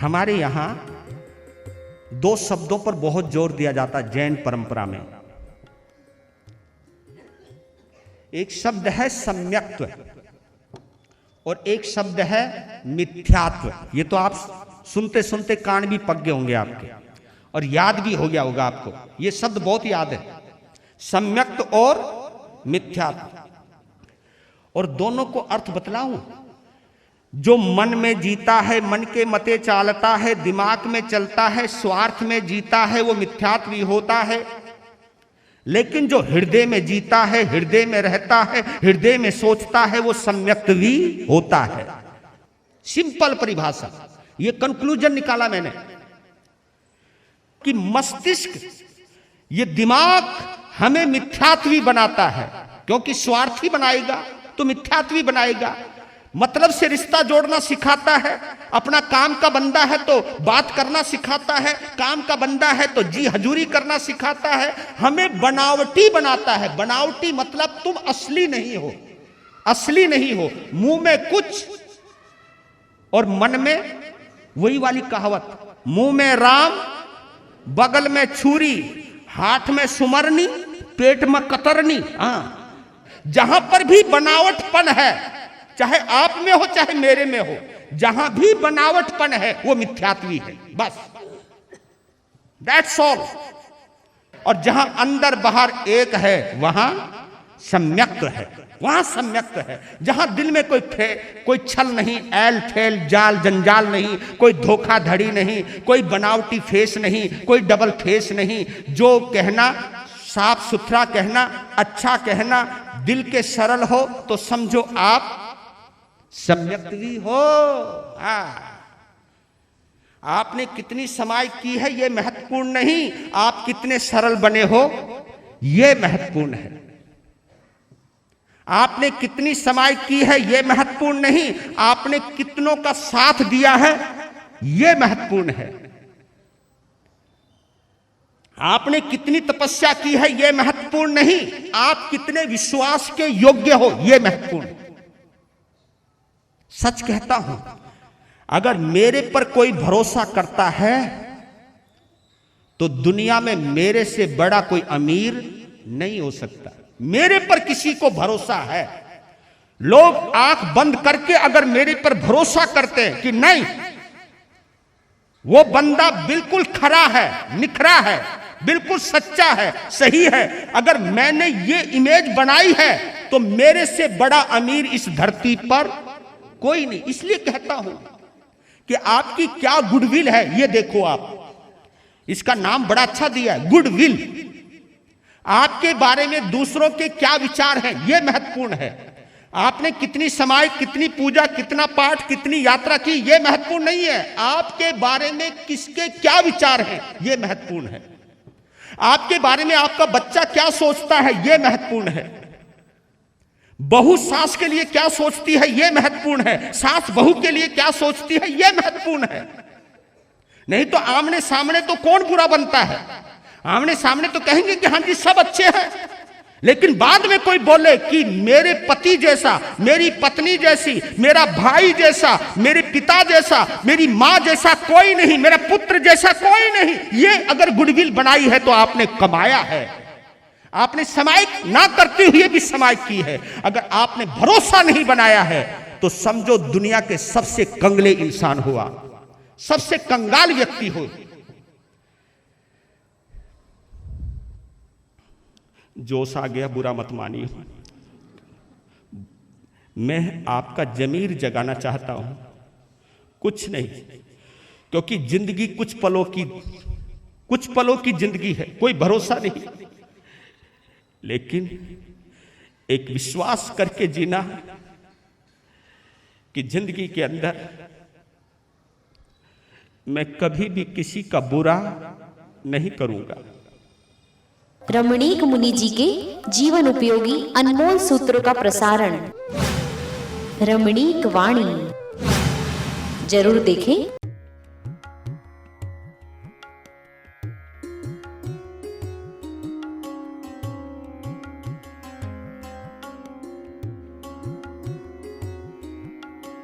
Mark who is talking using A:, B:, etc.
A: हमारे यहां दो शब्दों पर बहुत जोर दिया जाता है जैन परंपरा में। एक शब्द है सम्यक्त्व और एक शब्द है मिथ्यात्व। ये तो आप सुनते सुनते कान भी पक गए होंगे आपके और याद भी हो गया होगा आपको। ये शब्द बहुत याद है, सम्यक्त्व और मिथ्यात्व। और दोनों को अर्थ बतलाऊं। जो मन में जीता है, मन के मते चालता है, दिमाग में चलता है, स्वार्थ में जीता है, वो मिथ्यात्व ही होता है। लेकिन जो हृदय में जीता है, हृदय में रहता है, हृदय में सोचता है, वो सम्यक्त्व भी होता है। सिंपल परिभाषा, ये कंक्लूजन निकाला मैंने कि मस्तिष्क, ये दिमाग हमें मिथ्यात्वी बनाता है, क्योंकि स्वार्थी बनाएगा तो मिथ्यात्वी बनाएगा। मतलब से रिश्ता जोड़ना सिखाता है, अपना काम का बंदा है तो बात करना सिखाता है, काम का बंदा है तो जी हजूरी करना सिखाता है, हमें बनावटी बनाता है। बनावटी मतलब तुम असली नहीं हो, असली नहीं हो। मुंह में कुछ और मन में वही वाली कहावत, मुंह में राम बगल में छुरी, हाथ में सुमरनी, पेट में कतरनी। हाँ, जहां पर भी बनावटपन है, चाहे आप में हो चाहे मेरे में हो, जहां भी बनावटपन है वो मिथ्यात्वी है, बस दैट्स ऑल। और जहां अंदर बाहर एक है वहां सम्यक्त्व है, वहां सम्यक्त्व है। जहां दिल में कोई छल नहीं, ऐल फैल जाल जंजाल नहीं, कोई धोखाधड़ी नहीं, कोई बनावटी फेस नहीं, कोई डबल फेस नहीं। जो कहना साफ सुथरा कहना, अच्छा कहना, दिल के सरल हो तो समझो आप सम्यक्त्वी हो। आपने कितनी समाई की है ये महत्वपूर्ण नहीं, आप कितने सरल बने हो ये महत्वपूर्ण है। आपने कितनी समाई की है ये महत्वपूर्ण नहीं, आपने कितनों का साथ दिया है ये महत्वपूर्ण है। आपने कितनी तपस्या की है यह महत्वपूर्ण नहीं, आप कितने विश्वास के योग्य हो यह महत्वपूर्ण है। सच कहता हूं, अगर मेरे पर कोई भरोसा करता है तो दुनिया में मेरे से बड़ा कोई अमीर नहीं हो सकता। मेरे पर किसी को भरोसा है, लोग आंख बंद करके अगर मेरे पर भरोसा करते हैं कि नहीं वो बंदा बिल्कुल खरा है, निखरा है, बिल्कुल सच्चा है, सही है, अगर मैंने ये इमेज बनाई है तो मेरे से बड़ा अमीर इस धरती पर कोई नहीं। इसलिए कहता हूं कि आपकी क्या गुडविल है ये देखो। आप इसका नाम बड़ा अच्छा दिया है, गुडविल। आपके बारे में दूसरों के क्या विचार हैं ये महत्वपूर्ण है। आपने कितनी समाई, कितनी पूजा, कितना पाठ, कितनी यात्रा की ये महत्वपूर्ण नहीं है। आपके बारे में किसके क्या विचार हैं ये महत्वपूर्ण है। आपके बारे में आपका बच्चा क्या सोचता है यह महत्वपूर्ण है। बहू सास के लिए क्या सोचती है यह महत्वपूर्ण है। सास बहू के लिए क्या सोचती है यह महत्वपूर्ण है। नहीं तो आमने सामने तो कौन बुरा बनता है, आमने सामने तो कहेंगे कि हां जी सब अच्छे हैं, लेकिन बाद में कोई बोले कि मेरे पति जैसा, मेरी पत्नी जैसी, मेरा भाई जैसा, मेरे पिता जैसा, मेरी मां जैसा कोई नहीं, मेरा पुत्र जैसा कोई नहीं, ये अगर गुडविल बनाई है तो आपने कमाया है। आपने समाई ना करते हुए भी समाई की है। अगर आपने भरोसा नहीं बनाया है तो समझो दुनिया के सबसे कंगले इंसान हुआ, सबसे कंगाल व्यक्ति हो। जोश आ गया, बुरा मत मानिए। मैं आपका जमीर जगाना चाहता हूं, कुछ नहीं, क्योंकि जिंदगी कुछ पलों की जिंदगी है, कोई भरोसा नहीं। लेकिन एक विश्वास करके जीना कि जिंदगी के अंदर मैं कभी भी किसी का बुरा नहीं करूंगा।
B: रमणीक मुनि जी के जीवन उपयोगी अनमोल सूत्रों का प्रसारण रमणीक वाणी जरूर देखें।